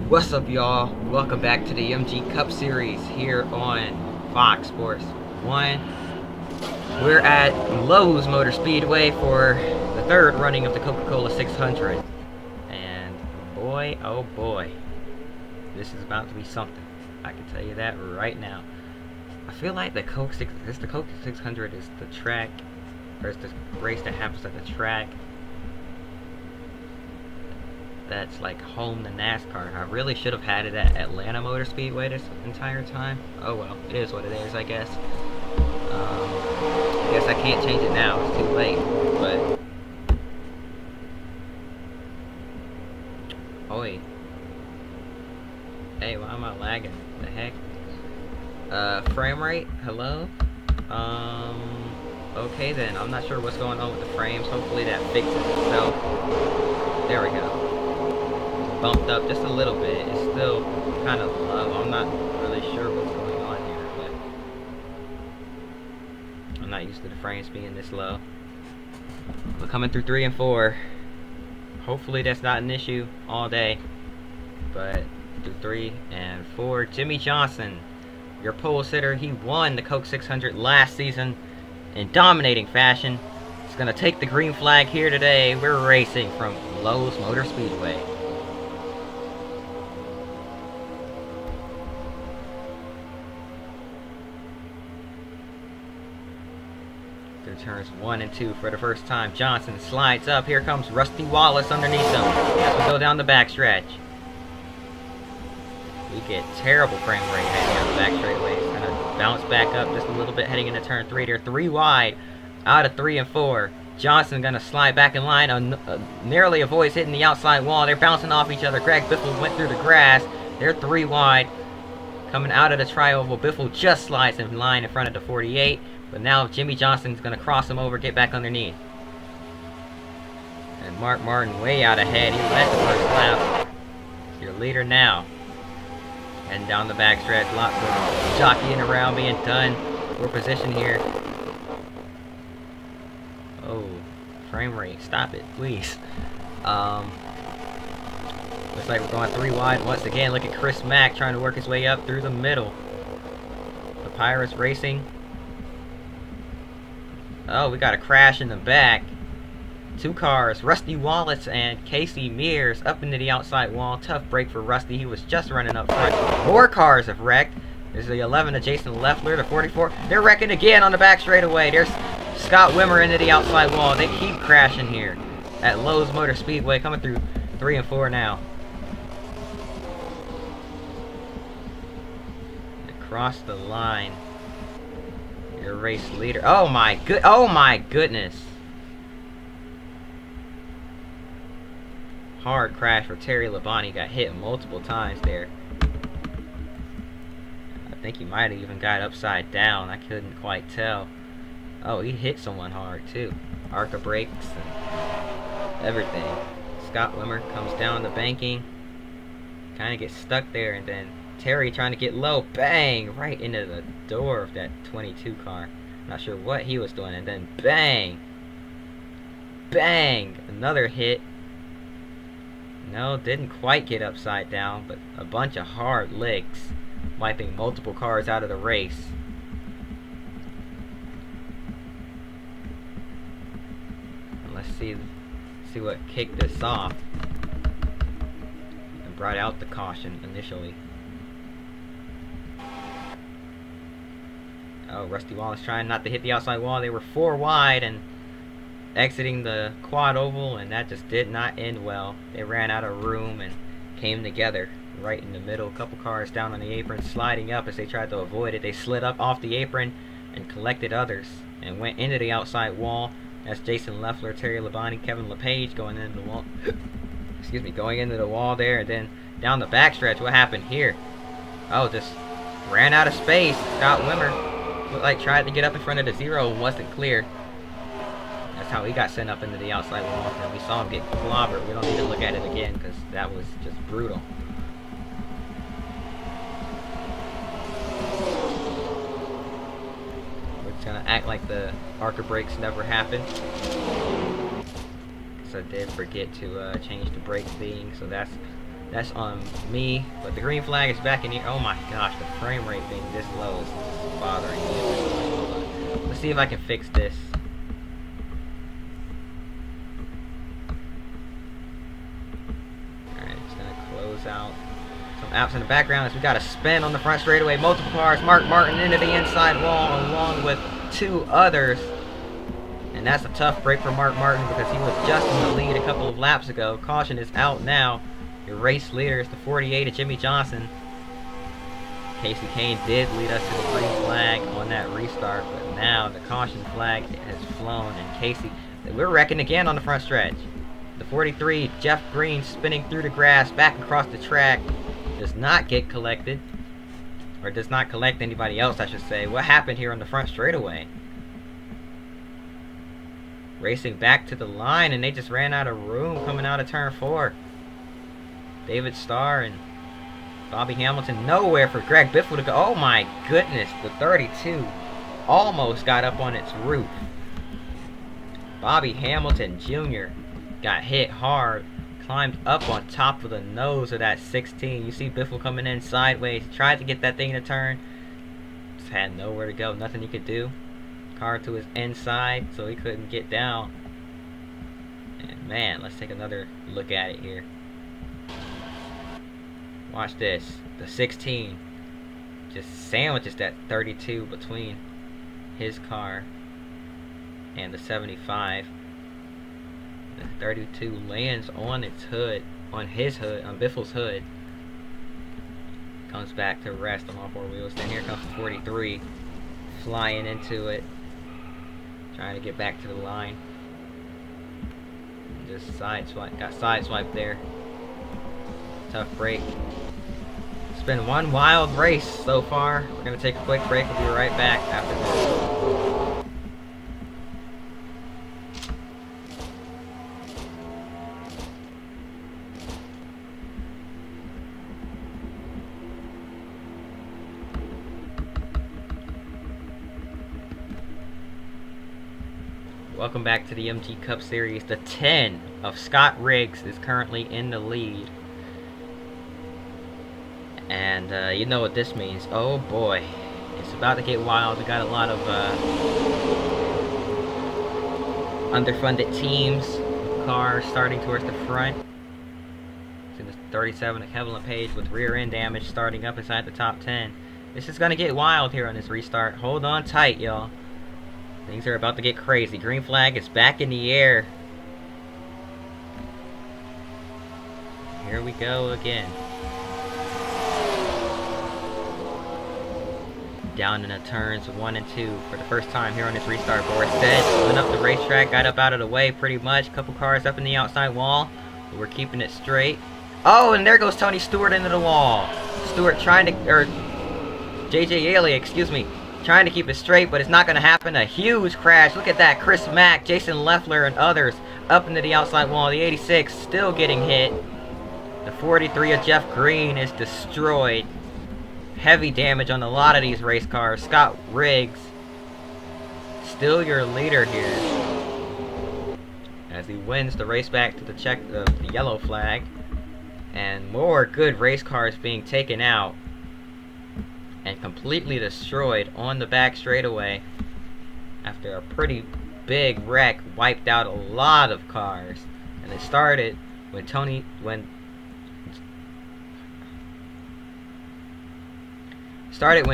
What's up, y'all? Welcome back to the MG Cup Series here on Fox Sports 1. We're at Lowe's Motor Speedway for the third running of the Coca-Cola 600. And boy, oh boy, this is about to be something. I can tell you that right now. I feel like the Coke 600 is the track, or it's the race that happens at the track that's like home to NASCAR. I really should have had it at Atlanta Motor Speedway this entire time. Oh well, it is what it is, I guess. I guess I can't change it now, it's too late. But oi, hey, why am I lagging? The heck? Frame rate, hello. Okay then, I'm not sure what's going on with the frames. Hopefully that fixes itself. There we go. Bumped up just a little bit. It's still kind of low. I'm not really sure what's going on here, but I'm not used to the frames being this low. We're coming through 3 and 4. Hopefully that's not an issue all day. But through 3 and 4, Jimmie Johnson, your pole sitter, he won the Coke 600 last season in dominating fashion. He's gonna take the green flag here today. We're racing from Lowe's Motor Speedway. Through turns 1 and 2 for the first time. Johnson slides up. Here comes Rusty Wallace underneath him as we go down the backstretch. We get terrible frame rate heading down the back straightaway. It's gonna bounce back up just a little bit heading into turn 3. They're 3 wide out of 3 and 4. Johnson gonna slide back in line. Narrowly avoids hitting the outside wall. They're bouncing off each other. Greg Biffle went through the grass. They're 3 wide. Coming out of the tri-oval, Biffle just slides in line in front of the 48. But now Jimmie Johnson's going to cross him over, get back underneath. And Mark Martin way out ahead. He led the first lap. Your leader now. And down the backstretch, lots of jockeying around being done. Poor position here. Oh, frame rate. Stop it, please. Looks like we're going 3 wide once again. Look at Chris Mack trying to work his way up through the middle. The Pirates racing. Oh, we got a crash in the back. 2 cars, Rusty Wallace and Casey Mears up into the outside wall. Tough break for Rusty. He was just running up front. More cars have wrecked. There's the 11 of Jason Leffler, the 44. They're wrecking again on the back straightaway. There's Scott Wimmer into the outside wall. They keep crashing here at Lowe's Motor Speedway, coming through 3 and 4 now. Across the line. Your race leader. Oh my goodness. Hard crash for Terry Labonte. Got hit multiple times there. I think he might have even got upside down. I couldn't quite tell. Oh, he hit someone hard too. Arca brakes and everything. Scott Wimmer comes down the banking. Kind of gets stuck there, and then Terry trying to get low, bang, right into the door of that 22 car. Not sure what he was doing, and then bang, bang, another hit. No, didn't quite get upside down, but a bunch of hard licks, wiping multiple cars out of the race. Let's see what kicked this off and brought out the caution initially. Oh, Rusty Wallace trying not to hit the outside wall. They were 4 wide and exiting the quad oval, and that just did not end well. They ran out of room and came together right in the middle. A couple cars down on the apron sliding up as they tried to avoid it. They slid up off the apron and collected others and went into the outside wall. That's Jason Leffler, Terry Labonte, Kevin LePage going into the wall. Excuse me, going into the wall there, and then down the backstretch. What happened here? Oh, just ran out of space. Scott Wimmer looked like tried to get up in front of the 0 and wasn't clear. That's how he got sent up into the outside wall, and we saw him get clobbered. We don't need to look at it again because that was just brutal. We're just gonna act like the Arca brakes never happened. So I did forget to change the brake thing, so that's That's on me. But the green flag is back in here. Oh my gosh, the frame rate being this low is bothering me. Hold on. Let's see if I can fix this. Alright, just gonna close out some apps in the background as we got a spin on the front straightaway. Multiple cars. Mark Martin into the inside wall along with 2 others. And that's a tough break for Mark Martin because he was just in the lead a couple of laps ago. Caution is out now. Your race leader is the 48 of Jimmie Johnson. Casey Kane did lead us to the green flag on that restart, but now the caution flag has flown, and Casey, we're wrecking again on the front stretch. The 43, Jeff Green, spinning through the grass, back across the track, does not get collected, or does not collect anybody else, I should say. What happened here on the front straightaway? Racing back to the line, and they just ran out of room coming out of turn 4. David Starr and Bobby Hamilton, nowhere for Greg Biffle to go. Oh my goodness, the 32 almost got up on its roof. Bobby Hamilton Jr. got hit hard, climbed up on top of the nose of that 16. You see Biffle coming in sideways, tried to get that thing to turn, just had nowhere to go, nothing he could do. Car to his inside, so he couldn't get down. And man, let's take another look at it here. Watch this. The 16 just sandwiches that 32 between his car and the 75. The 32 lands on its hood, on his hood, on Biffle's hood. Comes back to rest on all 4 wheels. Then here comes the 43, flying into it, trying to get back to the line. Just sideswipe, got sideswiped there. Tough break. It's been one wild race so far. We're going to take a quick break. We'll be right back after this. Welcome back to the MG Cup Series. The 10 of Scott Riggs is currently in the lead. And you know what this means. Oh boy, it's about to get wild. We got a lot of underfunded teams, cars starting towards the front. It's in the 37 of Kevin Page with rear end damage starting up inside the top 10. This is gonna get wild here on this restart. Hold on tight, y'all. Things are about to get crazy. Green flag is back in the air. Here we go again. Down in the turns 1 and 2 for the first time here on this restart board. Stead went up the racetrack, got up out of the way pretty much. Couple cars up in the outside wall. But we're keeping it straight. Oh, and there goes Tony Stewart into the wall. Stewart trying to, or JJ Yaley, excuse me, trying to keep it straight, but it's not going to happen. A huge crash. Look at that. Chris Mack, Jason Leffler, and others up into the outside wall. The 86 still getting hit. The 43 of Jeff Green is destroyed. Heavy damage on a lot of these race cars. Scott Riggs, still your leader here, as he wins the race back to the yellow flag. And more good race cars being taken out and completely destroyed on the back straightaway after a pretty big wreck wiped out a lot of cars. And it started when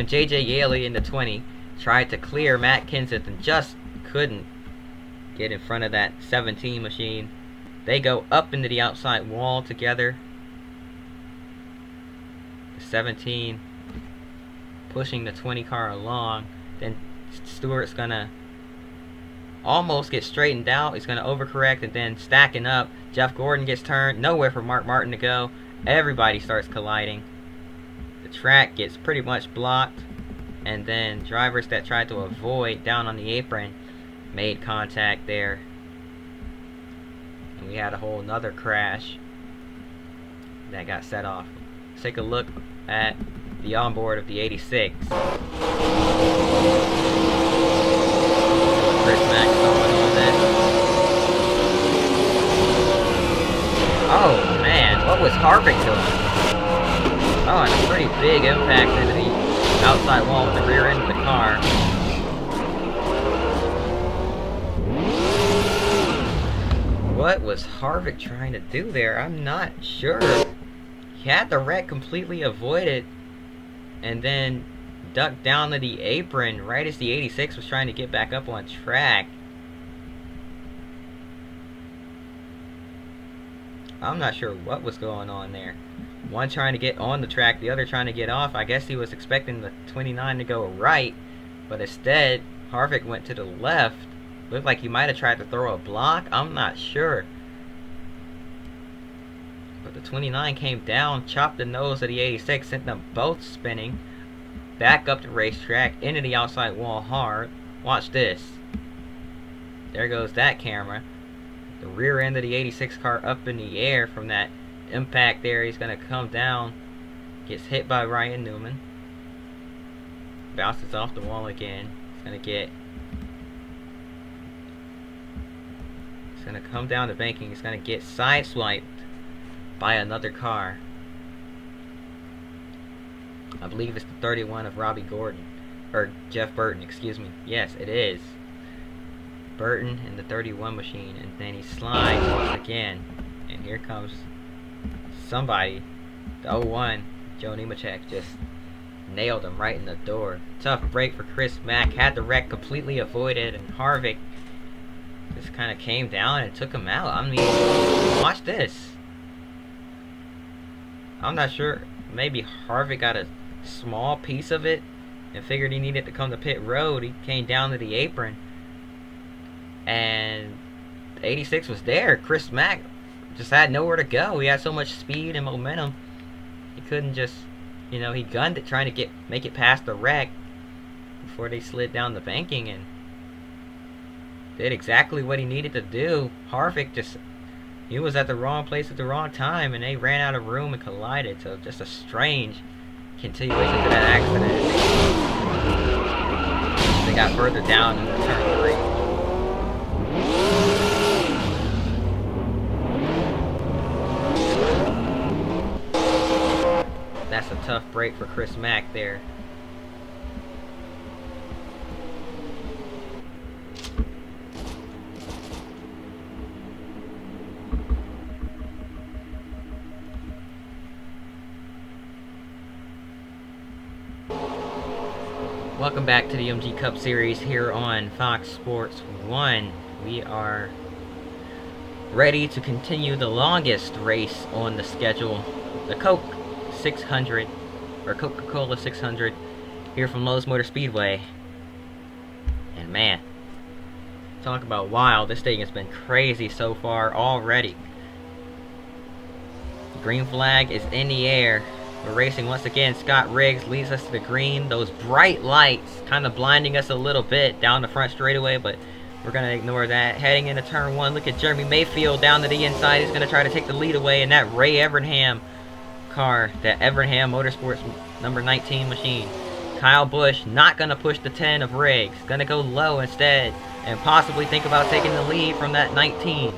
JJ Yaley in the 20 tried to clear Matt Kenseth and just couldn't get in front of that 17 machine. They go up into the outside wall together. The 17 pushing the 20 car along. Then Stewart's gonna almost get straightened out. He's gonna overcorrect and then stacking up. Jeff Gordon gets turned. Nowhere for Mark Martin to go. Everybody starts colliding. The track gets pretty much blocked, and then drivers that tried to avoid down on the apron made contact there, and we had a whole nother crash that got set off. Let's take a look at the onboard of the 86. Chris Mack going on that. Oh man, what What was Harvick doing? Oh, and a pretty big impact into the outside wall with the rear end of the car. What was Harvick trying to do there? I'm not sure. He had the wreck completely avoided and then ducked down to the apron right as the 86 was trying to get back up on track. I'm not sure what was going on there. One trying to get on the track, the other trying to get off. I guess he was expecting the 29 to go right, but instead Harvick went to the left. Looked like he might have tried to throw a block. I'm not sure. But the 29 came down, chopped the nose of the 86, sent them both spinning. Back up the racetrack, into the outside wall hard. Watch this. There goes that camera. The rear end of the 86 car up in the air from that impact there. He's going to come down. Gets hit by Ryan Newman. Bounces off the wall again. He's going to come down the banking. He's going to get sideswiped by another car. I believe it's the 31 of Robbie Gordon. Or Jeff Burton, excuse me. Yes, it is. Burton in the 31 machine. And then he slides once again. And here comes somebody. The 01, Joe Nemechek, just nailed him right in the door. Tough break for Chris Mack. Had the wreck completely avoided. And Harvick just kind of came down and took him out. I mean, watch this. I'm not sure. Maybe Harvick got a small piece of it and figured he needed to come to pit road. He came down to the apron. And 86 was there. Chris Mack just had nowhere to go. He had so much speed and momentum. He couldn't just, he gunned it trying to make it past the wreck before they slid down the banking and did exactly what he needed to do. Harvick he was at the wrong place at the wrong time and they ran out of room and collided. So just a strange continuation to that accident. They got further down in the turn 3. That's a tough break for Chris Mack there. Welcome back to the MG Cup Series here on Fox Sports 1. We are ready to continue the longest race on the schedule, the Coke 600, or Coca-Cola 600, here from Lowe's Motor Speedway. And man, talk about wild. This thing has been crazy so far already. The green flag is in the air. We're racing once again. Scott Riggs leads us to the green. Those bright lights kind of blinding us a little bit down the front straightaway, but we're going to ignore that. Heading into turn 1, look at Jeremy Mayfield down to the inside. He's going to try to take the lead away in that Ray Evernham car, that Evernham Motorsports number 19 machine. Kyle Busch not going to push the 10 of Riggs. Going to go low instead and possibly think about taking the lead from that 19.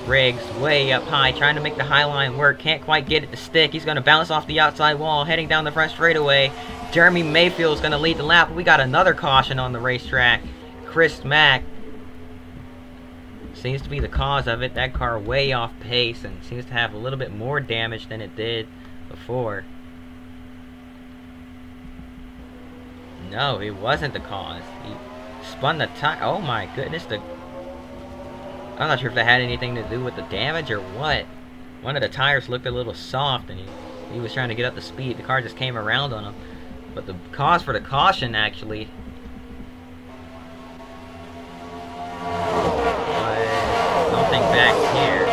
Riggs way up high, trying to make the high line work. Can't quite get it to stick. He's going to bounce off the outside wall, heading down the front straightaway. Jeremy Mayfield's going to lead the lap. We got another caution on the racetrack. Chris Mack seems to be the cause of it. That car way off pace and seems to have a little bit more damage than it did before. No, it wasn't the cause. He spun the tire. Oh my goodness, I'm not sure if that had anything to do with the damage or what. One of the tires looked a little soft and he was trying to get up to speed. The car just came around on him. But the cause for the caution actually was something back here.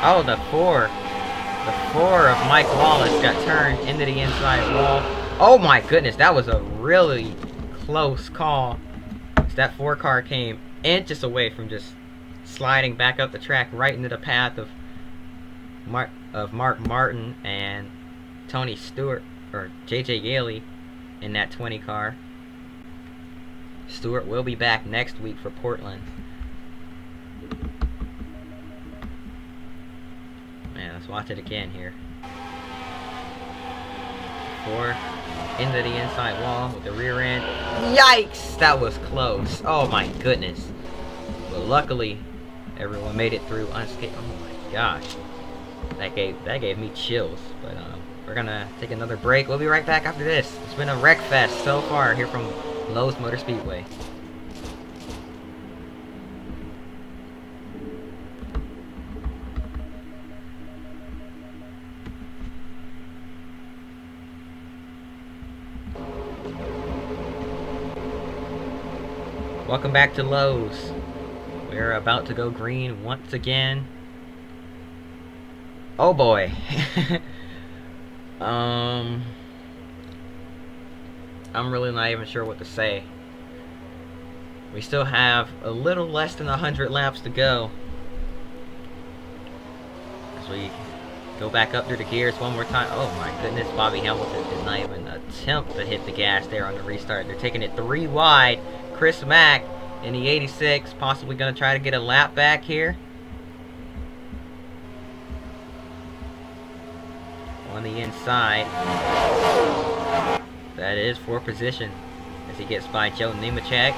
Oh, the 4 of Mike Wallace got turned into the inside wall. Oh my goodness, that was a really close call. That 4 car came inches away from just sliding back up the track right into the path of Mark Martin and Tony Stewart, or JJ Yaley, in that 20 car. Stewart will be back next week for Portland. Let's watch it again here. Four into the inside wall with the rear end. Yikes! That was close. Oh my goodness. But luckily, everyone made it through unscathed. Oh my gosh. That gave me chills. But we're gonna take another break. We'll be right back after this. It's been a wreck fest so far here from Lowe's Motor Speedway. Welcome back to Lowe's. We're about to go green once again. Oh boy. I'm really not even sure what to say. We still have a little less than 100 laps to go. As we go back up through the gears one more time. Oh my goodness, Bobby Hamilton did not even attempt to hit the gas there on the restart. They're taking it 3 wide. Chris Mack in the 86, possibly going to try to get a lap back here. On the inside. That is for position as he gets by Joe Nemechek.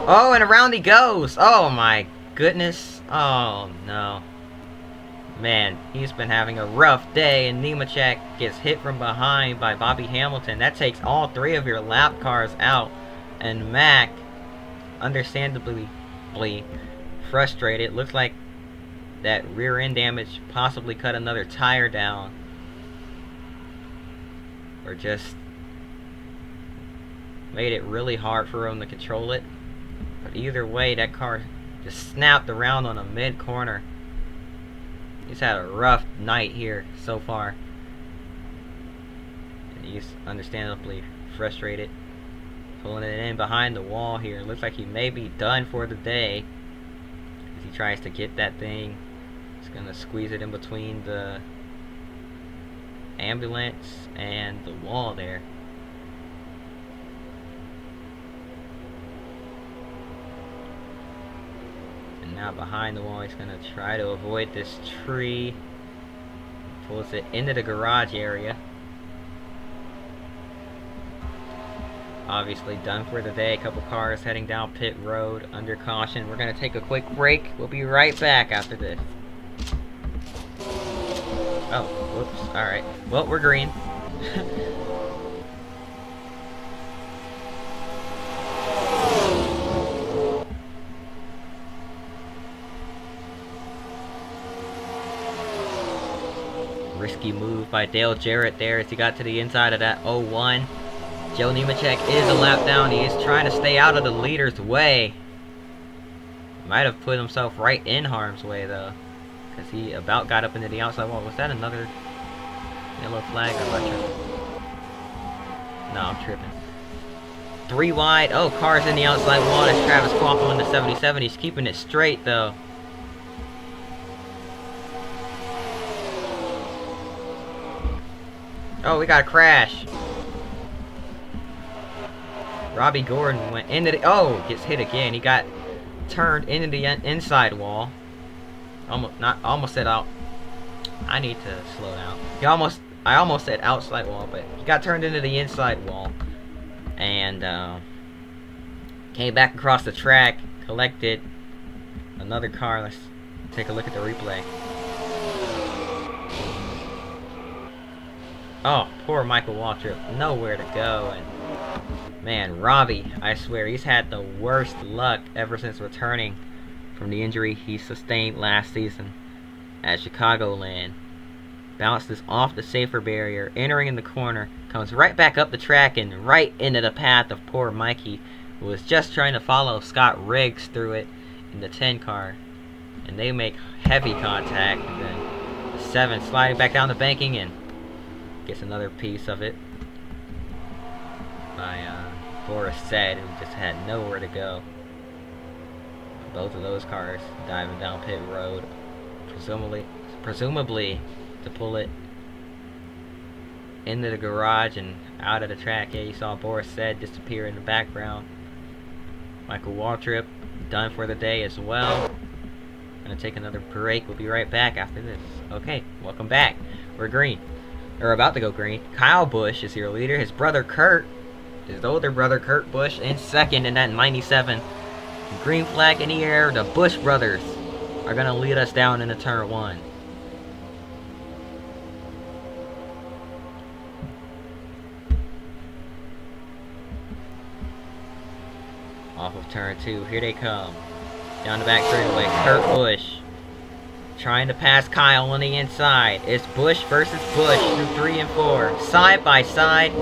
Oh, and around he goes. Oh my goodness. Oh no. Man, he's been having a rough day, and Nemechek gets hit from behind by Bobby Hamilton. That takes all 3 of your lap cars out, and Mack, understandably frustrated. Looks like that rear end damage possibly cut another tire down, or just made it really hard for him to control it. But either way, that car just snapped around on a mid-corner. He's had a rough night here so far. And he's understandably frustrated. Pulling it in behind the wall here. Looks like he may be done for the day. As he tries to get that thing. He's going to squeeze it in between the ambulance and the wall there. And now behind the wall, he's going to try to avoid this tree. Pulls it into the garage area. Obviously done for the day. A couple cars heading down pit road under caution. We're going to take a quick break. We'll be right back after this. Oh, whoops. Alright. Well, we're green. Risky move by Dale Jarrett there as he got to the inside of that 01. Joe Nemechek is a lap down. He is trying to stay out of the leader's way. Might have put himself right in harm's way though, because he about got up into the outside wall. Was that another yellow flag? Or am I tripping? No, I'm tripping. 3 wide. Oh, cars in the outside wall. That's Travis Quaffle in the 77. He's keeping it straight though. Oh, we got a crash. Robbie Gordon went into the... Oh, gets hit again. He got turned into the inside wall. Almost said out. I need to slow down. I almost said outside wall, but he got turned into the inside wall. And came back across the track, collected another car. Let's take a look at the replay. Oh, poor Michael Waltrip. Nowhere to go. And man, Robbie, I swear, he's had the worst luck ever since returning from the injury he sustained last season at Chicagoland. Bounces off the safer barrier, entering in the corner, comes right back up the track and right into the path of poor Mikey, who was just trying to follow Scott Riggs through it in the 10 car. And they make heavy contact, and then the 7 sliding back down the banking and gets another piece of it by Boris Said, who just had nowhere to go. Both of those cars diving down pit road, presumably to pull it into the garage and out of the track. Yeah, you saw Boris Said disappear in the background. Michael Waltrip done for the day as well. Gonna take another break. We'll be right back after this. Okay, welcome back. We're green. Or about to go green. Kyle Busch is your leader. His brother Kurt, his older brother Kurt Busch, in second in that 97. Green flag in the air. The Busch brothers are gonna lead us down into turn 1. Off of turn 2. Here they come. Down the back straightaway. Kurt Busch trying to pass Kyle on the inside. It's Busch versus Busch through 3 and 4. Side by side.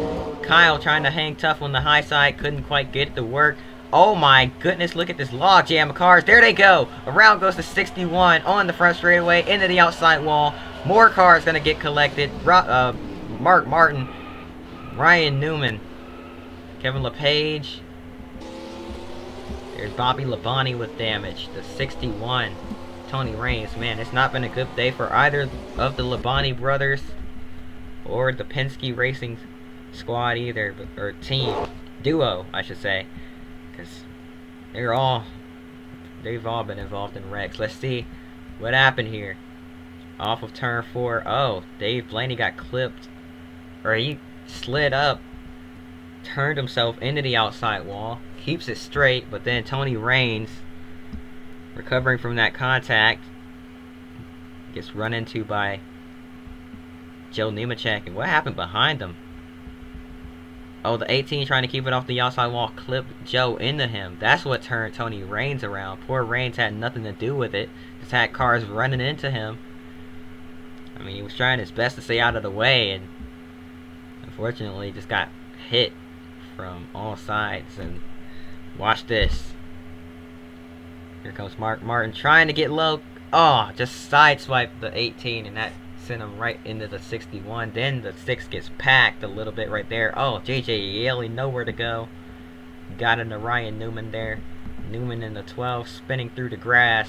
Kyle trying to hang tough on the high side. Couldn't quite get it to work. Oh my goodness, look at this log jam of cars. There they go. Around goes the 61 on the front straightaway into the outside wall. More cars going to get collected. Mark Martin. Ryan Newman. Kevin LePage. There's Bobby Labonte with damage. The 61. Tony Raines. Man, it's not been a good day for either of the Labonte brothers or the Penske Racing squad either. Or team. Duo, I should say. Because they've all been involved in wrecks. Let's see what happened here. Off of turn 4. Oh, Dave Blaney got clipped. Or he slid up. Turned himself into the outside wall. Keeps it straight. But then Tony Raines, recovering from that contact, gets run into by Joe Nemechek. And what happened behind him? Oh, the 18 trying to keep it off the outside wall clipped Joe into him. That's what turned Tony Raines around. Poor Raines had nothing to do with it. Just had cars running into him. I mean, he was trying his best to stay out of the way, and unfortunately just got hit from all sides. And watch this. Here comes Mark Martin trying to get low. Oh, just sideswiped the 18, and that sent him right into the 61. Then the 6 gets packed a little bit right there. Oh, JJ Yaley nowhere to go. Got into Ryan Newman there. Newman in the 12 spinning through the grass.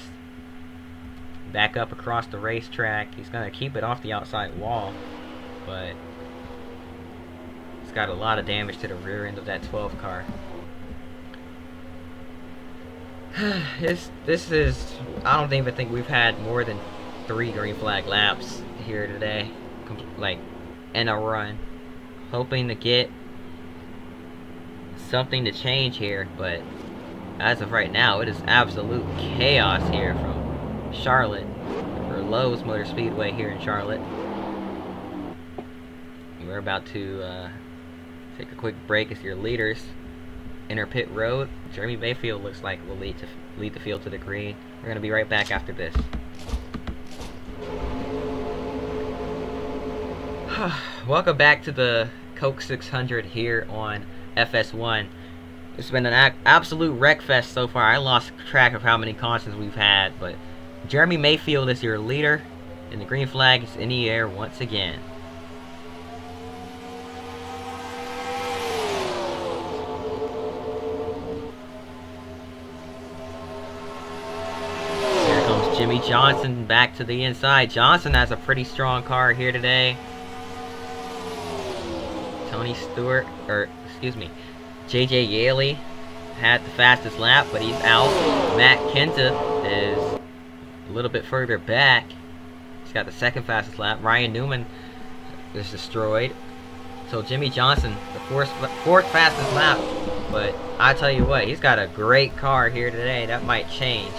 Back up across the racetrack. He's going to keep it off the outside wall. But it's got a lot of damage to the rear end of that 12 car. This is, I don't even think we've had more than 3 green flag laps here today, like in a run, hoping to get something to change here, but as of right now it is absolute chaos here from Charlotte, or Lowe's Motor Speedway here in Charlotte. We're about to take a quick break as your leaders enter pit road. Jeremy Mayfield looks like will lead the field to the green. We're gonna be right back after this. Welcome back to the Coke 600 here on FS1. It's been an absolute wreck fest so far. I lost track of how many cautions we've had, but Jeremy Mayfield is your leader, and the green flag is in the air once again. Here comes Jimmie Johnson back to the inside. Johnson has a pretty strong car here today. Tony Stewart, or excuse me, JJ Yaley had the fastest lap, but he's out. Matt Kenta is a little bit further back. He's got the second fastest lap. Ryan Newman is destroyed. So Jimmie Johnson, the fourth fastest lap. But I tell you what, he's got a great car here today. That might change.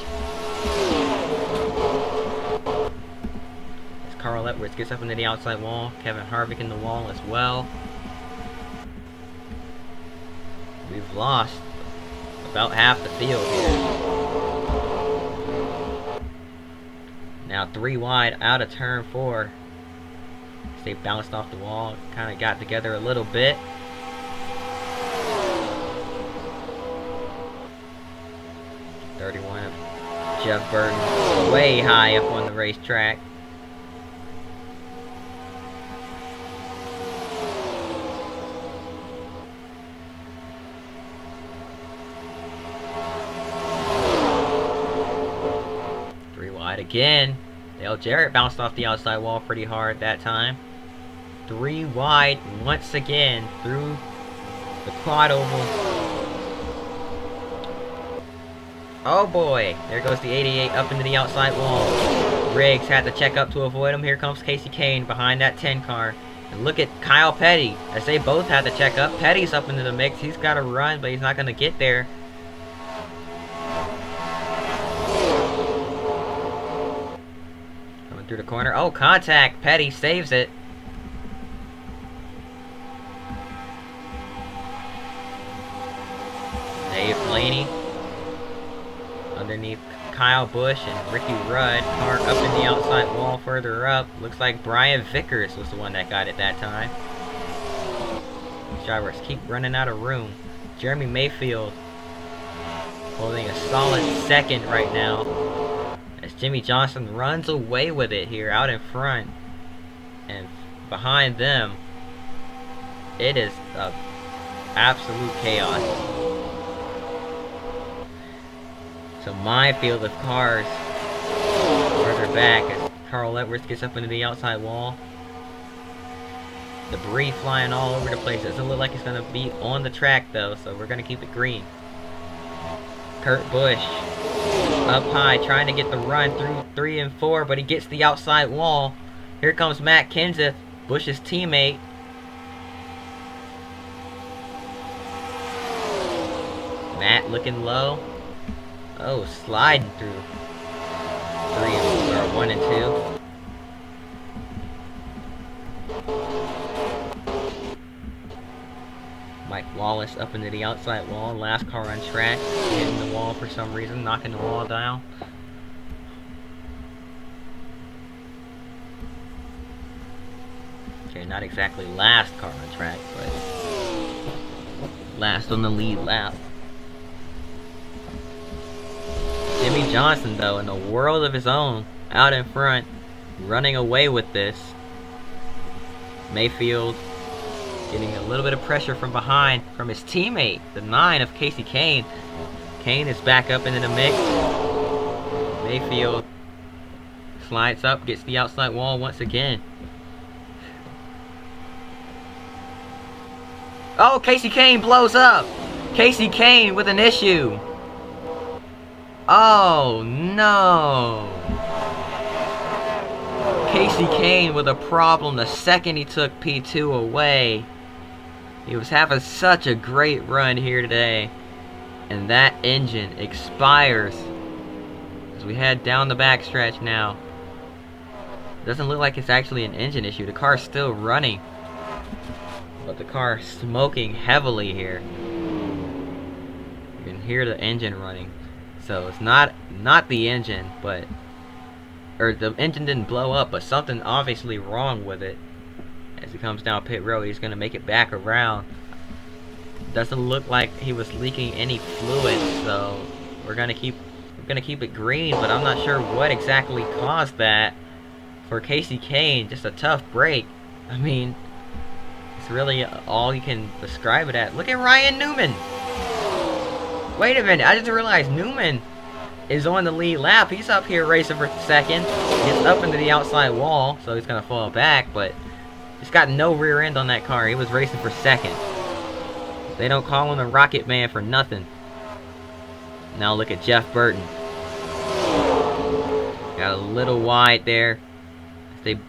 As Carl Edwards gets up into the outside wall, Kevin Harvick in the wall as well. We've lost about half the field here. Now 3 wide out of turn 4. They bounced off the wall, kind of got together a little bit. .31 of Jeff Burton, way high up on the racetrack. Again, Dale Jarrett bounced off the outside wall pretty hard that time. 3 wide once again through the quad oval. Oh boy, there goes the 88 up into the outside wall. Riggs had to check up to avoid him. Here comes Kasey Kahne behind that 10 car. And look at Kyle Petty, as they both had to check up. Petty's up into the mix. He's got to run, but he's not going to get there. Coming through the corner. Oh, contact. Petty saves it. Dave Blaney underneath Kyle Busch and Ricky Rudd. Car up in the outside wall further up. Looks like Brian Vickers was the one that got it that time. These drivers keep running out of room. Jeremy Mayfield holding a solid second right now as Jimmie Johnson runs away with it here out in front. And behind them, it is absolute chaos. So minefield of cars further back as Carl Edwards gets up into the outside wall. Debris flying all over the place. Doesn't look like it's going to be on the track though, so we're going to keep it green. Kurt Busch up high trying to get the run through 3 and 4, but he gets the outside wall. Here comes Matt Kenseth, Busch's teammate. Matt looking low. Oh, sliding through 1 and 2. Mike Wallace up into the outside wall. Last car on track, hitting the wall for some reason, knocking the wall down. Okay, not exactly last car on track, but last on the lead lap. Jimmie Johnson, though, in a world of his own, out in front, running away with this. Mayfield getting a little bit of pressure from behind from his teammate, the 9 of Kasey Kahne. Kahne is back up into the mix. Mayfield slides up, gets the outside wall once again. Oh, Kasey Kahne blows up! Kasey Kahne with an issue. Oh no! Kasey Kahne with a problem the second he took P2 away. He was having such a great run here today. And that engine expires as we head down the backstretch now. Doesn't look like it's actually an engine issue. The car's still running, but the car is smoking heavily here. You can hear the engine running. So it's not the engine, but or the engine didn't blow up, but something obviously wrong with it. As he comes down pit road, he's gonna make it back around. Doesn't look like he was leaking any fluid, so we're gonna keep it green, but I'm not sure what exactly caused that. For Kasey Kahne, just a tough break. I mean, it's really all you can describe it at. Look at Ryan Newman. Wait a minute, I just realized Newman is on the lead lap. He's up here racing for second. Gets up into the outside wall, so he's going to fall back, but he's got no rear end on that car. He was racing for second. They don't call him the Rocket Man for nothing. Now look at Jeff Burton. Got a little wide there. They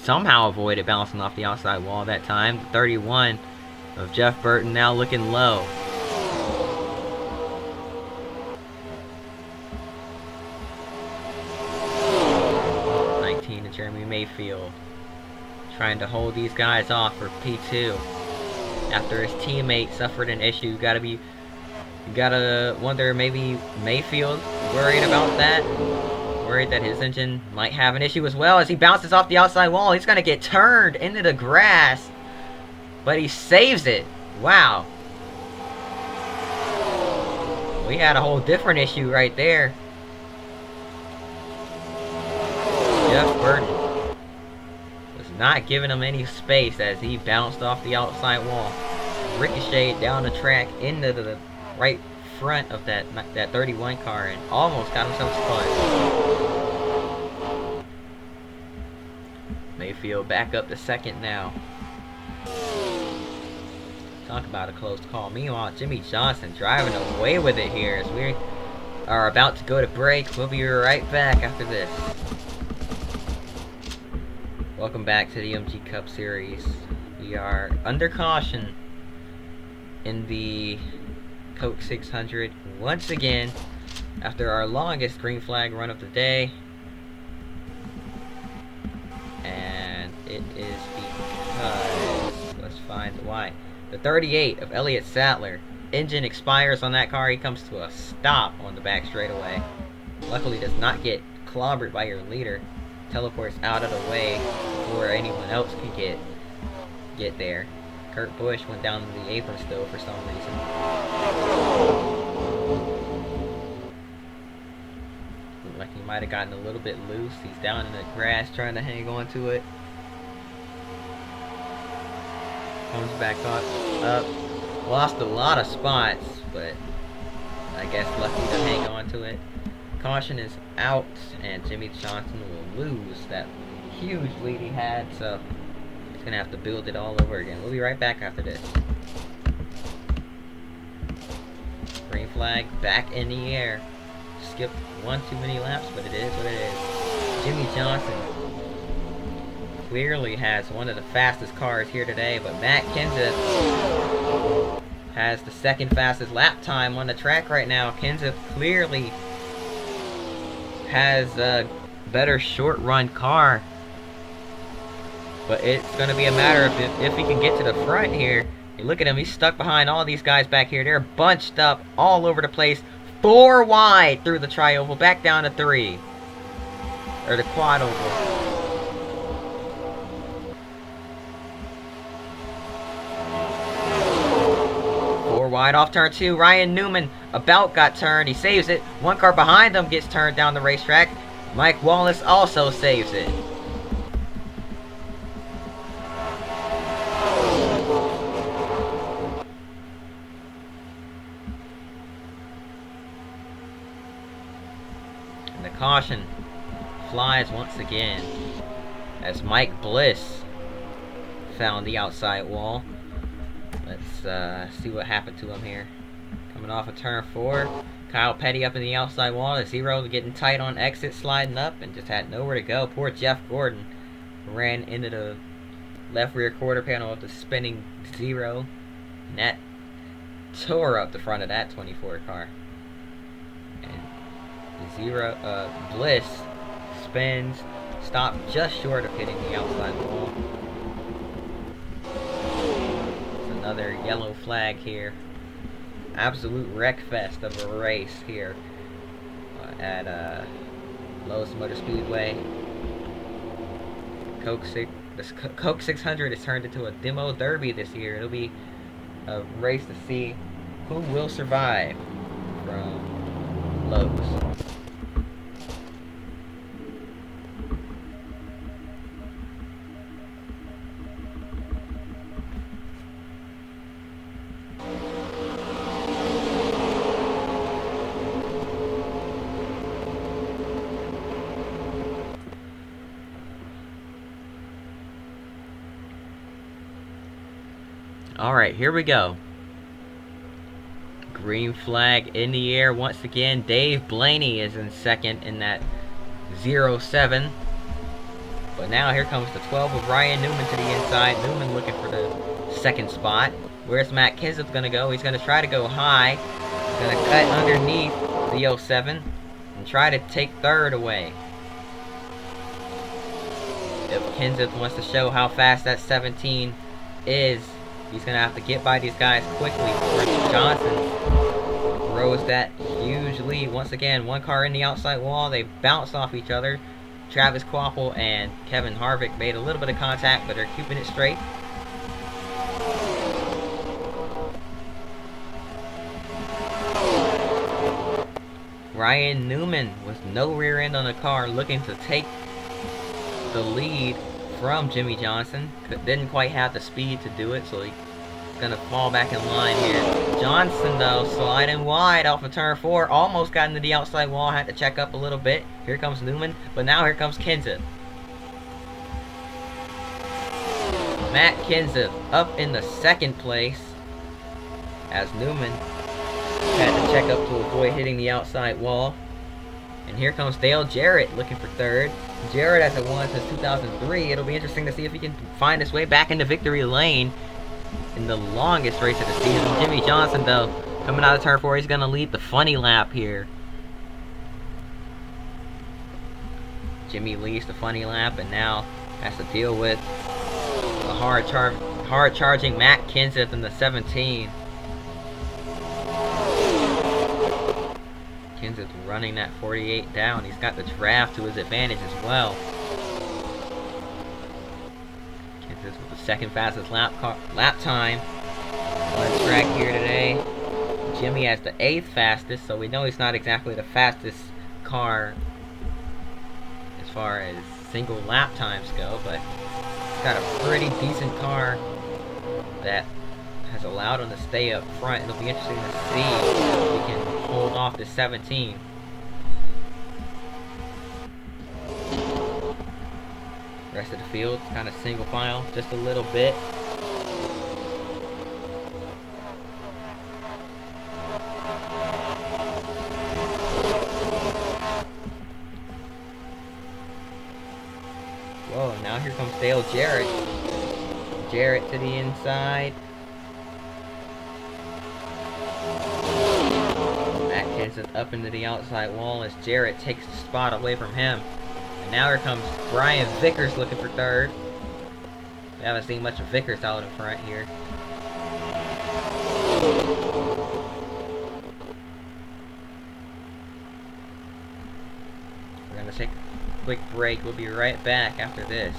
somehow avoided bouncing off the outside wall that time. The 31 of Jeff Burton now looking low. 19 of Jeremy Mayfield trying to hold these guys off for P2 after his teammate suffered an issue. You gotta wonder, maybe Mayfield worried about that, worried that his engine might have an issue as well. As he bounces off the outside wall, he's gonna get turned into the grass, but he saves it. Wow, we had a whole different issue right there. Jeff Burton was not giving him any space as he bounced off the outside wall, ricocheted down the track into the right front of that 31 car and almost got himself spun. Mayfield back up to second now. Talk about a close call. Meanwhile, Jimmie Johnson driving away with it here as are about to go to break. We'll be right back after this. Welcome back to the MG Cup Series. We are under caution in the Coke 600 once again after our longest green flag run of the day. And it is because, let's find why. The 38 of Elliott Sattler. Engine expires on that car. He comes to a stop on the back straightaway. Luckily does not get clobbered by your leader. Teleports out of the way before anyone else can get there. Kurt Busch went down to the apron still for some reason. Looked like he might have gotten a little bit loose. He's down in the grass trying to hang on to it. Comes back up. Lost a lot of spots, but I guess lucky to hang on to it. Caution is out, and Jimmie Johnson will lose that huge lead he had, so he's going to have to build it all over again. We'll be right back after this. Green flag back in the air. Skipped one too many laps, but it is what it is. Jimmie Johnson clearly has one of the fastest cars here today, but Matt Kenseth has the second fastest lap time on the track right now. Kenseth clearly has a better short run car, but it's going to be a matter of if he can get to the front here. You look at him, he's stuck behind all these guys back here. They're bunched up all over the place. 4 wide through the tri-oval, back down to 3. Or the quad oval. Wide off turn 2. Ryan Newman about got turned. He saves it. One car behind him gets turned down the racetrack. Mike Wallace also saves it. And the caution flies once again as Mike Bliss found the outside wall. Let's see what happened to him here. Coming off of turn 4. Kyle Petty up in the outside wall. The Zero getting tight on exit, sliding up, and just had nowhere to go. Poor Jeff Gordon ran into the left rear quarter panel of the spinning Zero. And that tore up the front of that 24 car. And the Zero, Bliss spins, stopped just short of hitting the outside wall. Another yellow flag here. Absolute wreck fest of a race here at Lowe's Motor Speedway. The Coke 600 has turned into a demo derby this year. It'll be a race to see who will survive from Lowe's. Alright, here we go. Green flag in the air once again. Dave Blaney is in second in that 07. But now here comes the 12 with Ryan Newman to the inside. Newman looking for the second spot. Where's Matt Kenseth going to go? He's going to try to go high. He's going to cut underneath the 07 and try to take third away. If Kenseth wants to show how fast that 17 is, he's going to have to get by these guys quickly before Johnson throws that huge lead. Once again, one car in the outside wall. They bounce off each other. Travis Kvapil and Kevin Harvick made a little bit of contact, but they're keeping it straight. Ryan Newman with no rear end on the car, looking to take the lead from Jimmie Johnson. Didn't quite have the speed to do it, so he's gonna fall back in line here. Johnson, though, sliding wide off of turn 4. Almost got into the outside wall. Had to check up a little bit. Here comes Newman, but now here comes Kenseth. Matt Kenseth up in the second place as Newman Had to check up to avoid hitting the outside wall. And here comes Dale Jarrett looking for third. Jarrett hasn't won since 2003. It'll be interesting to see if he can find his way back into victory lane in the longest race of the season. Jimmie Johnson, though, coming out of turn 4, he's going to lead the funny lap here. Jimmie leads the funny lap and now has to deal with a hard-charging Matt Kenseth in the 17. Kenseth running that 48 down. He's got the draft to his advantage as well. Kenseth with the second fastest lap time on track here today. Jimmie has the 8th fastest, so we know he's not exactly the fastest car as far as single lap times go, but he's got a pretty decent car that has allowed him to stay up front. It'll be interesting to see if he can hold off the 17. Rest of the field kind of single file just a little bit. Whoa, now here comes Dale Jarrett. Jarrett to the inside. Matt Kenseth up into the outside wall as Jarrett takes the spot away from him. And now here comes Brian Vickers looking for third. We haven't seen much of Vickers out in front here. We're going to take a quick break. We'll be right back after this.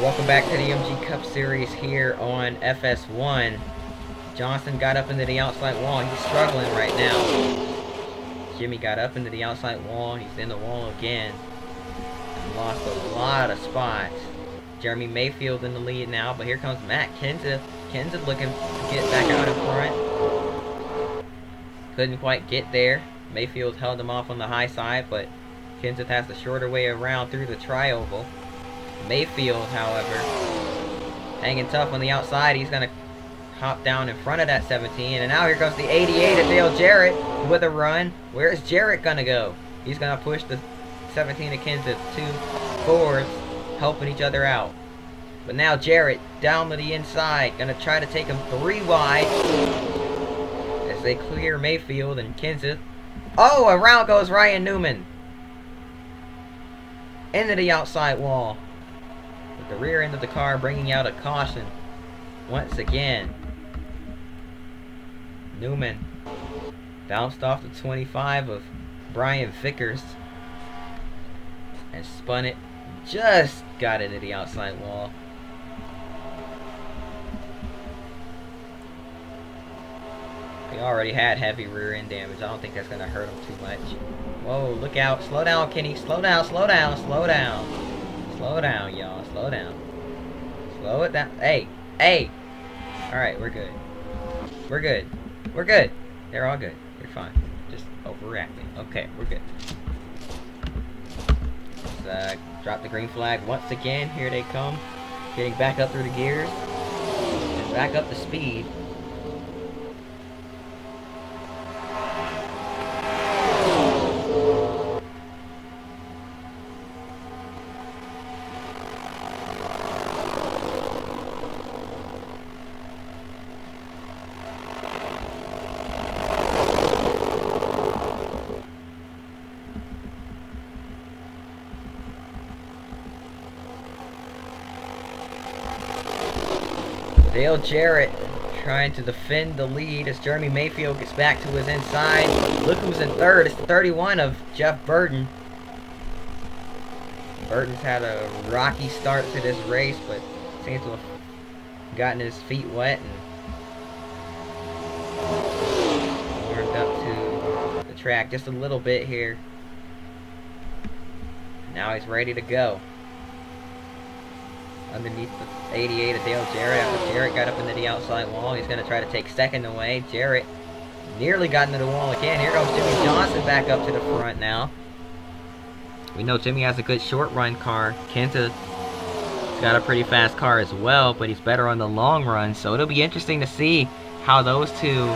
Welcome back to the MG Cup Series here on FS1. Johnson got up into the outside wall. He's struggling right now. Jimmie got up into the outside wall. He's in the wall again. Lost a lot of spots. Jeremy Mayfield in the lead now, but here comes Matt Kenseth. Kenseth looking to get back out in front. Couldn't quite get there. Mayfield held him off on the high side, but Kenseth has the shorter way around through the tri-oval. Mayfield, however, hanging tough on the outside. He's going to hop down in front of that 17. And now here comes the 88 of Dale Jarrett with a run. Where's Jarrett going to go? He's going to push the 17 of Kenseth. Two forwards helping each other out. But now Jarrett down to the inside. Going to try to take him 3 wide as they clear Mayfield and Kenseth. Oh, around goes Ryan Newman into the outside wall. With the rear end of the car bringing out a caution once again. Newman bounced off the 25 of Brian Vickers and spun it. Just got into the outside wall. He already had heavy rear end damage. I don't think that's going to hurt him too much. Whoa, look out. Slow down, Kenny. Slow down, slow down, slow down. Slow down, y'all. Slow down. Slow it down. Hey. Hey. Alright, we're good. We're good. We're good. They're all good. You're fine. Just overreacting. Okay, we're good. Let's drop the green flag once again. Here they come. Getting back up through the gears. And back up to speed. Dale Jarrett trying to defend the lead as Jeremy Mayfield gets back to his inside. Look who's in third. It's the 31 of Jeff Burton. Burton's had a rocky start to this race, but seems to have gotten his feet wet and warmed up to the track just a little bit here. Now he's ready to go. Underneath the 88 of Dale Jarrett. After Jarrett got up into the outside wall, he's going to try to take second away. Jarrett nearly got into the wall again. Here goes Jimmie Johnson back up to the front now. We know Jimmie has a good short run car. Kenta's got a pretty fast car as well, but he's better on the long run. So it'll be interesting to see how those two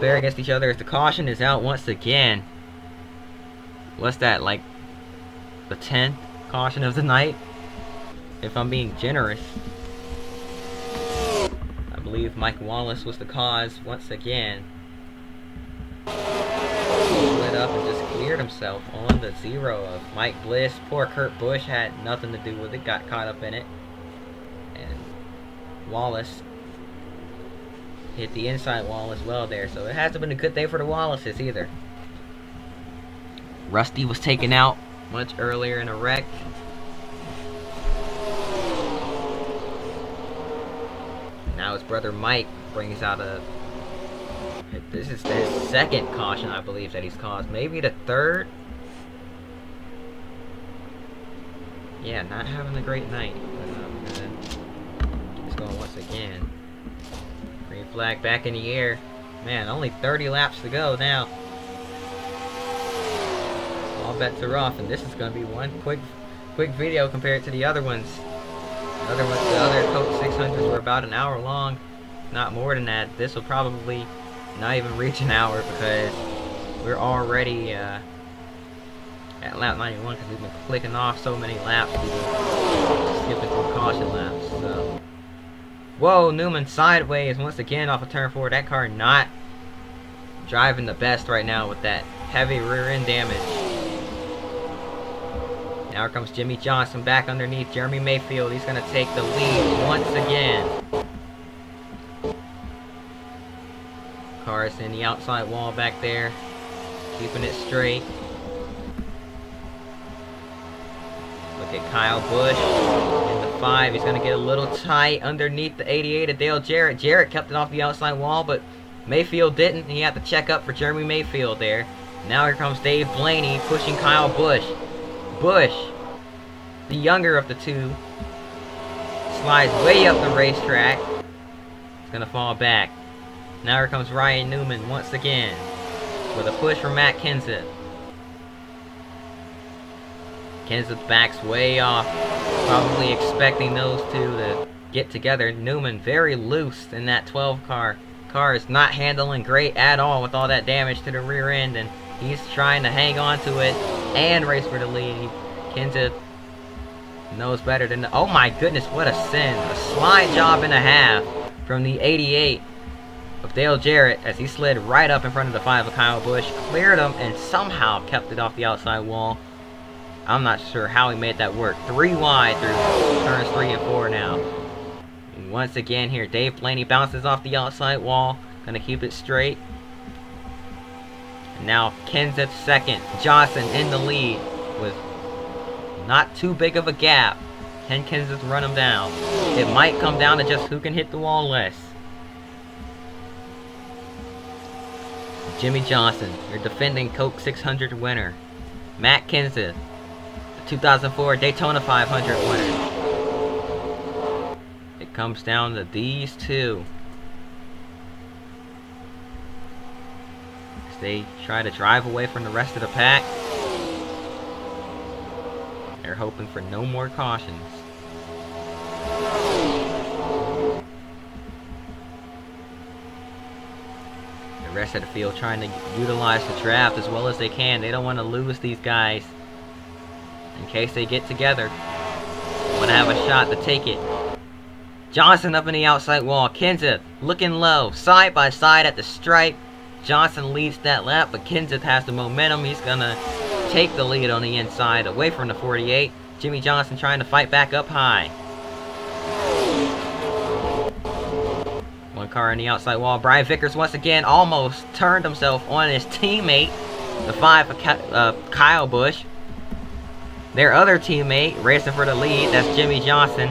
fare against each other as the caution is out once again. What's that, like the 10th caution of the night? If I'm being generous. I believe Mike Wallace was the cause once again. Lit up and just cleared himself on the 0 of Mike Bliss. Poor Kurt Busch had nothing to do with it, got caught up in it. And Wallace hit the inside wall as well there, so it hasn't been a good day for the Wallaces either. Rusty was taken out much earlier in a wreck. Now his brother Mike brings out a... This is their second caution, I believe, that he's caused. Maybe the third? Yeah, not having a great night. He's going once again. Green flag back in the air. Man, only 30 laps to go now. All bets are off, and this is going to be one quick video compared to the other ones. The other Coke 600s were about an hour long, not more than that. This will probably not even reach an hour because we're already at lap 91 because we've been clicking off so many laps. We've been skipping through caution laps. So. Whoa, Newman sideways once again off of turn 4. That car not driving the best right now with that heavy rear end damage. Now here comes Jimmie Johnson back underneath Jeremy Mayfield. He's going to take the lead once again. Car's in the outside wall back there, keeping it straight. Look at Kyle Busch in the 5. He's going to get a little tight underneath the 88 of Dale Jarrett. Jarrett kept it off the outside wall, but Mayfield didn't. He had to check up for Jeremy Mayfield there. Now here comes Dave Blaney pushing Kyle Busch. Busch, the younger of the two, slides way up the racetrack. He's going to fall back. Now here comes Ryan Newman once again with a push from Matt Kenseth. Kenseth backs way off, probably expecting those two to get together. Newman very loose in that 12 car. Car is not handling great at all with all that damage to the rear end, and he's trying to hang on to it and race for the lead. Kenseth knows better than... Oh my goodness, what a sin. A slide job and a half from the 88 of Dale Jarrett as he slid right up in front of the 5 of Kyle Busch, cleared him, and somehow kept it off the outside wall. I'm not sure how he made that work. 3 wide through turns 3 and 4 now. And once again here, Dave Blaney bounces off the outside wall. Gonna keep it straight. And now Kenseth second. Johnson in the lead with not too big of a gap. Can Kenseth run him down? It might come down to just who can hit the wall less. Jimmie Johnson, your defending Coke 600 winner. Matt Kenseth, the 2004 Daytona 500 winner. It comes down to these two. As they try to drive away from the rest of the pack. They're hoping for no more cautions. The rest of the field trying to utilize the draft as well as they can. They don't want to lose these guys in case they get together. They want to have a shot to take it. Johnson up in the outside wall. Kenseth looking low, side by side at the stripe. Johnson leads that lap, but Kenseth has the momentum. He's gonna take the lead on the inside, away from the 48. Jimmie Johnson trying to fight back up high. One car on the outside wall. Brian Vickers once again almost turned himself on his teammate, the 5 of Kyle Busch. Their other teammate racing for the lead, that's Jimmie Johnson.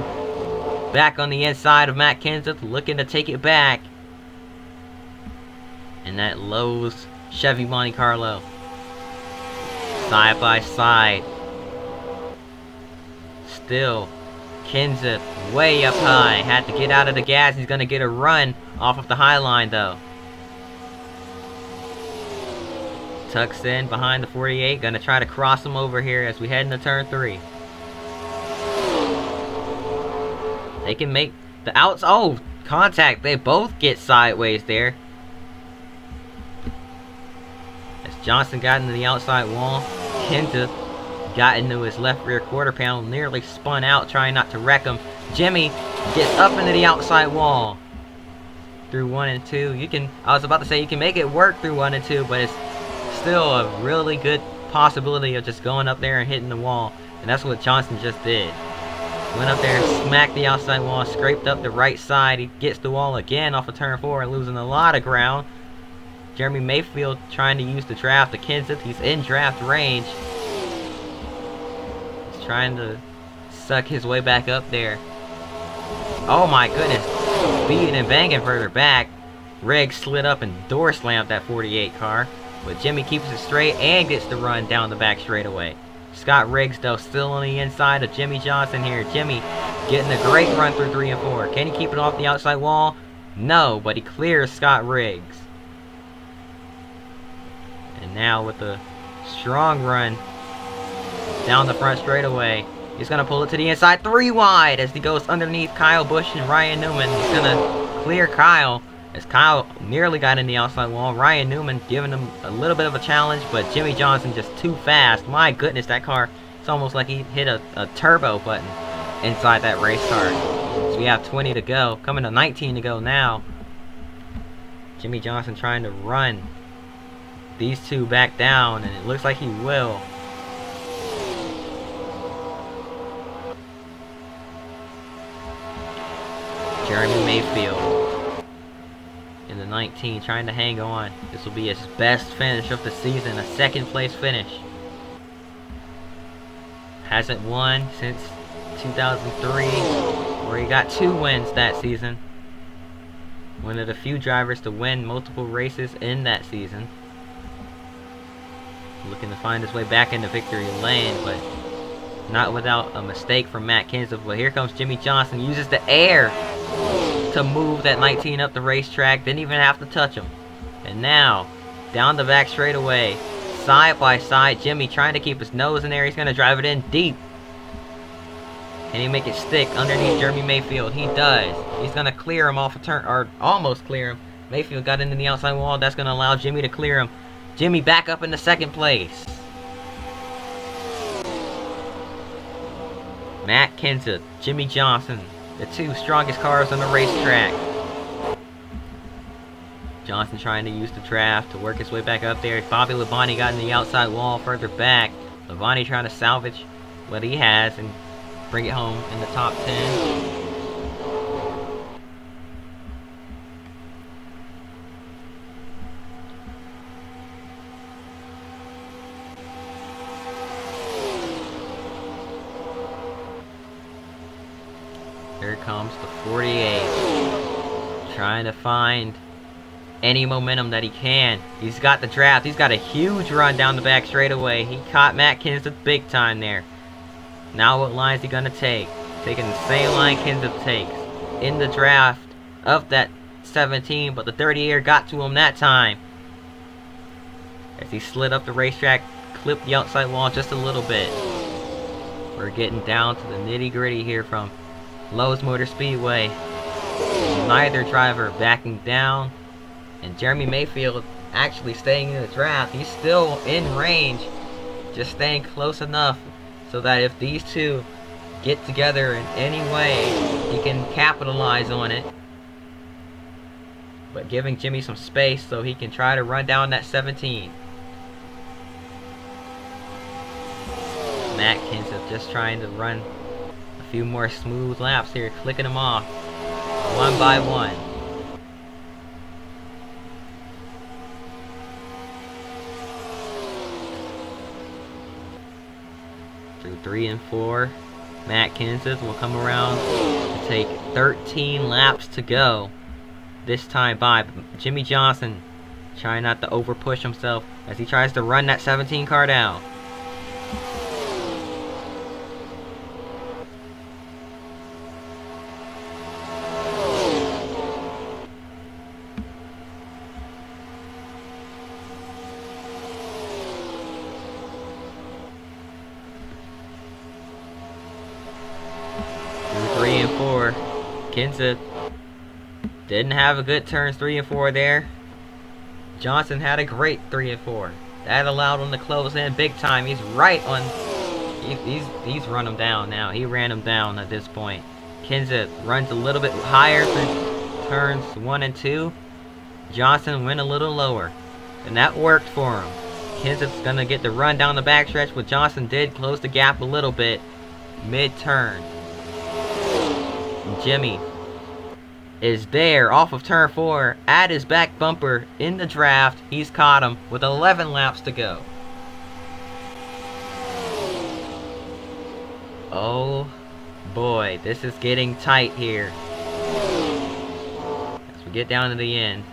Back on the inside of Matt Kenseth, looking to take it back. And that Lowe's Chevy Monte Carlo. Side by side. Still, Kenseth way up high. Had to get out of the gas. He's going to get a run off of the high line, though. tucks in behind the 48. Gonna try to cross him over here as we head into turn 3. They can make the outs. Oh, contact. They both get sideways there. As Johnson got into the outside wall, Kenta got into his left rear quarter panel, nearly spun out, trying not to wreck him. Jimmie gets up into the outside wall through 1 and 2. You can, I was about to say you can make it work through 1 and 2, but it's still a really good possibility of just going up there and hitting the wall. And that's what Johnson just did. Went up there and smacked the outside wall, scraped up the right side. He gets the wall again off of turn 4 and losing a lot of ground. Jeremy Mayfield trying to use the draft to Kenseth. He's in draft range. He's trying to suck his way back up there. Oh my goodness. Beating and banging further back. Riggs slid up and door slammed that 48 car. But Jimmie keeps it straight and gets the run down the back straightaway. Scott Riggs, though, still on the inside of Jimmie Johnson here. Jimmie getting a great run through 3 and 4. Can he keep it off the outside wall? No, but he clears Scott Riggs. And now with a strong run down the front straightaway, he's going to pull it to the inside 3 wide as he goes underneath Kyle Busch and Ryan Newman. He's going to clear Kyle as Kyle nearly got in the outside wall. Ryan Newman giving him a little bit of a challenge, but Jimmie Johnson just too fast. My goodness, that car, it's almost like he hit a turbo button inside that race car. So we have 20 to go, coming to 19 to go now. Jimmie Johnson trying to run these two back down, and it looks like he will. Jeremy Mayfield in the 19 trying to hang on. This will be his best finish of the season, a 2nd place finish. Hasn't won since 2003, where he got 2 wins that season. One of the few drivers to win multiple races in that season. Looking to find his way back into victory lane, but not without a mistake from Matt Kenseth. But here comes Jimmie Johnson, uses the air to move that 19 up the racetrack. Didn't even have to touch him. And now, down the back straightaway, side by side, Jimmie trying to keep his nose in there. He's going to drive it in deep. Can he make it stick underneath Jeremy Mayfield? He does. He's going to clear him off a turn, or almost clear him. Mayfield got into the outside wall. That's going to allow Jimmie to clear him. Jimmie back up into 2nd place. Matt Kenseth, Jimmie Johnson, the 2 strongest cars on the racetrack. Johnson trying to use the draft to work his way back up there. Bobby Labonte got in the outside wall further back. Labonte trying to salvage what he has and bring it home in the top 10. Here comes the 48. Trying to find any momentum that he can. He's got the draft. He's got a huge run down the back straightaway. He caught Matt Kenseth big time there. Now what line is he going to take? Taking the same line Kenseth takes in the draft of that 17, but the 38er got to him that time. As he slid up the racetrack, clipped the outside wall just a little bit. We're getting down to the nitty gritty here from Lowe's Motor Speedway. Neither driver backing down, and Jeremy Mayfield actually staying in the draft. He's still in range, just staying close enough so that if these two get together in any way, he can capitalize on it. But giving Jimmie some space so he can try to run down that 17. Matt Kenseth just trying to run a few more smooth laps here, clicking them off one by one. Through 3 and 4, Matt Kenseth will come around to take 13 laps to go this time by. Jimmie Johnson trying not to over push himself as he tries to run that 17 car down. Kenseth didn't have a good turns 3 and 4 there. Johnson had a great 3 and 4. That allowed him to close in big time. He's right on. He's run him down now. He ran him down at this point. Kenseth runs a little bit higher through turns 1 and 2. Johnson went a little lower, and that worked for him. Kenseth's gonna get the run down the backstretch, but Johnson did close the gap a little bit mid-turn. Jimmie is there off of turn 4 at his back bumper in the draft. He's caught him with 11 laps to go. Oh boy, this is getting tight here as we get down to the end.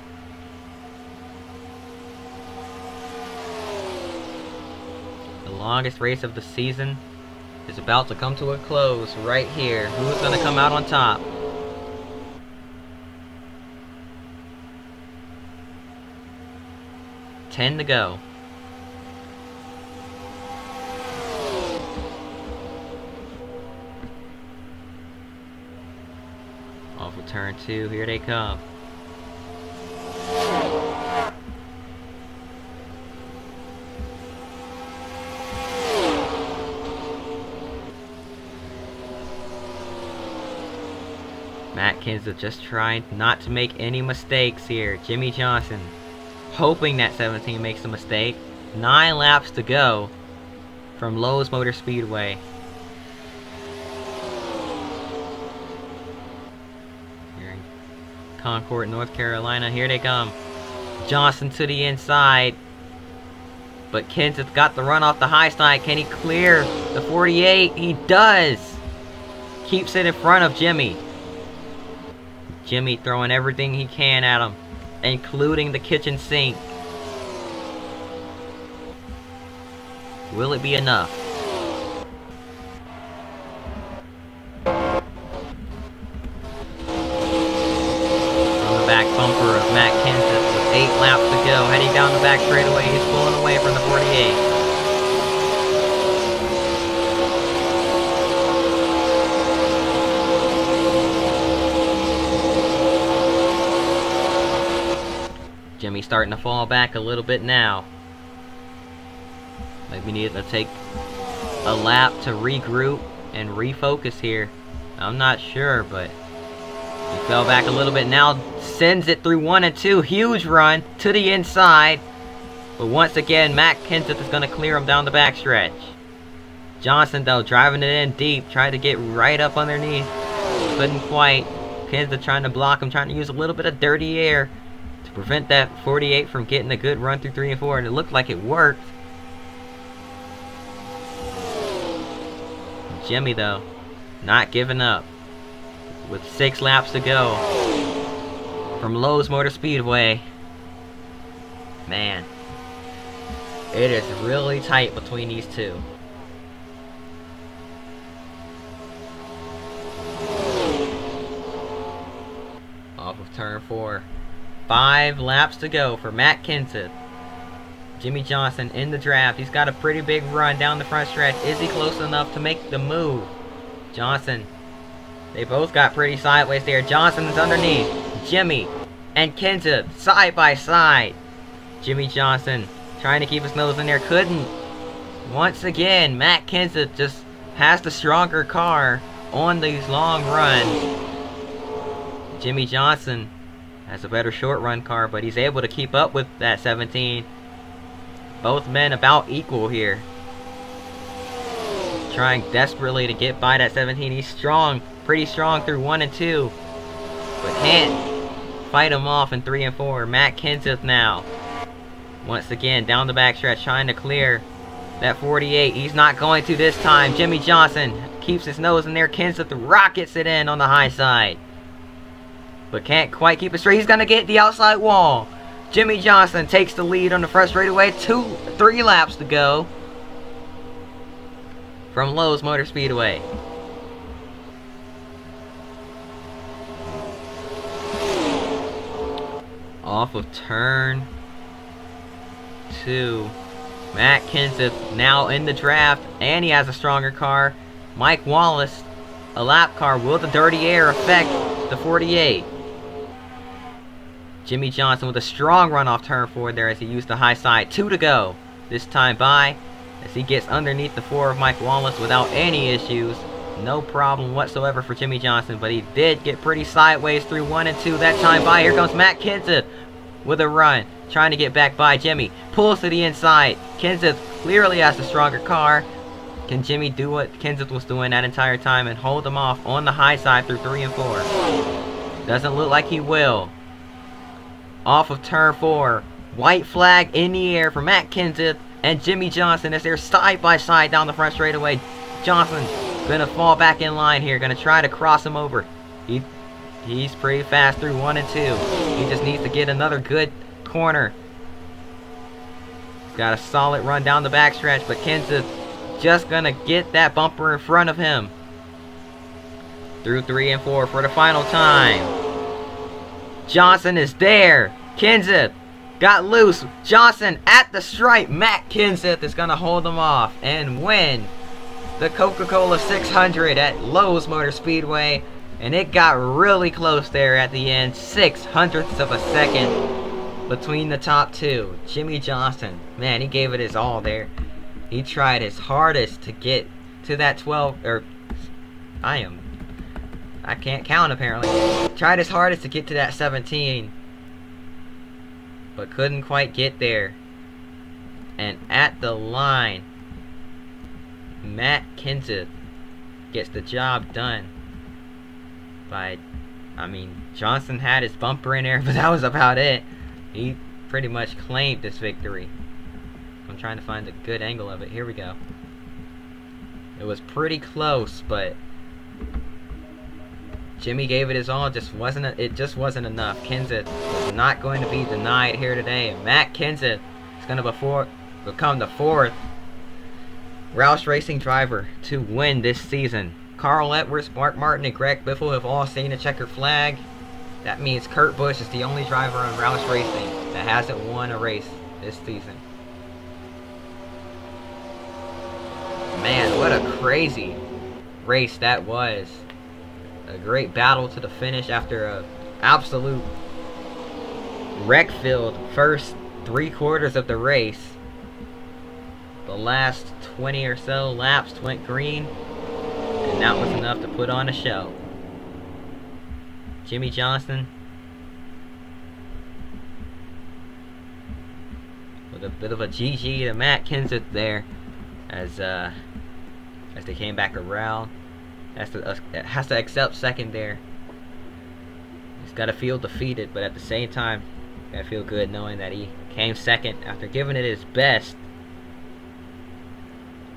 The longest race of the season is about to come to a close right here. Who's going to come out on top? Ten to go. Off of turn 2, here they come. Matt Kenseth just trying not to make any mistakes here. Jimmie Johnson hoping that 17 makes a mistake. 9 laps to go from Lowe's Motor Speedway. Here in Concord, North Carolina. Here they come. Johnson to the inside. But Kenseth got the run off the high side. Can he clear the 48? He does! Keeps it in front of Jimmie. Jimmie throwing everything he can at him, including the kitchen sink. Will it be enough? On the back bumper of Matt Kenseth with 8 laps to go, heading down the back straightaway. He's pulling away from the 48. Jimmie's starting to fall back a little bit now. Like we need to take a lap to regroup and refocus here. I'm not sure, but he fell back a little bit now. Sends it through 1 and 2. Huge run to the inside. But once again, Matt Kenseth is going to clear him down the backstretch. Johnson, though, driving it in deep. Tried to get right up underneath. Couldn't quite. Kenseth trying to block him. Trying to use a little bit of dirty air to prevent that 48 from getting a good run through 3 and 4. And it looked like it worked. Jimmie, though, not giving up. With 6 laps to go from Lowe's Motor Speedway. Man, it is really tight between these two. Off of turn 4. 5 laps to go for Matt Kenseth. Jimmie Johnson in the draft. He's got a pretty big run down the front stretch. Is he close enough to make the move? Johnson. They both got pretty sideways there. Johnson is underneath. Jimmie and Kenseth side by side. Jimmie Johnson trying to keep his nose in there. Couldn't. Once again, Matt Kenseth just has the stronger car on these long runs. Jimmie Johnson has a better short run car, but he's able to keep up with that 17. Both men about equal here. Trying desperately to get by that 17. He's strong, pretty strong through 1 and 2. But can't fight him off in 3 and 4. Matt Kenseth now. Once again, down the backstretch, trying to clear that 48. He's not going to this time. Jimmie Johnson keeps his nose in there. Kenseth rockets it in on the high side. But can't quite keep it straight. He's going to get the outside wall. Jimmie Johnson takes the lead on the front straightaway. 3 laps to go from Lowe's Motor Speedway. Off of turn 2. Matt Kenseth now in the draft, and he has a stronger car. Mike Wallace, a lap car. Will the dirty air affect the 48. Jimmie Johnson with a strong run off turn 4 there as he used the high side. 2 to go. This time by as he gets underneath the 4 of Mike Wallace without any issues. No problem whatsoever for Jimmie Johnson, but he did get pretty sideways through 1 and 2 that time by. Here comes Matt Kenseth with a run, trying to get back by Jimmie. Pulls to the inside. Kenseth clearly has the stronger car. Can Jimmie do what Kenseth was doing that entire time and hold him off on the high side through 3 and 4? Doesn't look like he will. Off of turn 4. White flag in the air for Matt Kenseth and Jimmie Johnson as they're side by side down the front straightaway. Johnson gonna fall back in line here, gonna try to cross him over. He's pretty fast through 1 and 2. He just needs to get another good corner. He's got a solid run down the backstretch, but Kenseth just gonna get that bumper in front of him. Through 3 and 4 for the final time. Johnson is there. Kenseth got loose. Johnson at the stripe. Matt Kenseth is gonna hold him off and win the Coca-Cola 600 at Lowe's Motor Speedway. And it got really close there at the end. 6/100ths of a second between the top two. Jimmie Johnson, man, he gave it his all there. He tried his hardest to get to that 12, or I can't count apparently. Tried his hardest to get to that 17, but couldn't quite get there. And at the line, Matt Kenseth gets the job done. Johnson had his bumper in there, but that was about it. He pretty much claimed this victory. I'm trying to find a good angle of it. Here we go. It was pretty close, but Jimmie gave it his all. It just wasn't enough. Kenseth was not going to be denied here today. And Matt Kenseth is going to become the 4th Roush Racing driver to win this season. Carl Edwards, Mark Martin, and Greg Biffle have all seen a checkered flag. That means Kurt Busch is the only driver on Roush Racing that hasn't won a race this season. Man, what a crazy race that was. A great battle to the finish after a absolute wreck-filled first 3/4 of the race. The last 20 or so laps went green, and that was enough to put on a show. Jimmie Johnson with a bit of a GG to Matt Kenseth there as they came back around. Has to accept second there. He's got to feel defeated, but at the same time, I feel good knowing that he came second after giving it his best.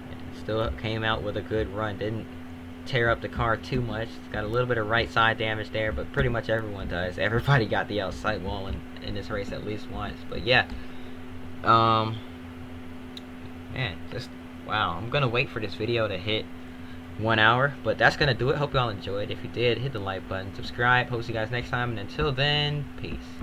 And still came out with a good run. Didn't tear up the car too much. It's got a little bit of right side damage there, but pretty much everyone does. Everybody got the outside wall in this race at least once. But yeah, man, just wow. I'm gonna wait for this video to hit 1 hour, but that's gonna do it. Hope y'all enjoyed. If you did, hit the like button, subscribe. Hope to see you guys next time, and until then, peace.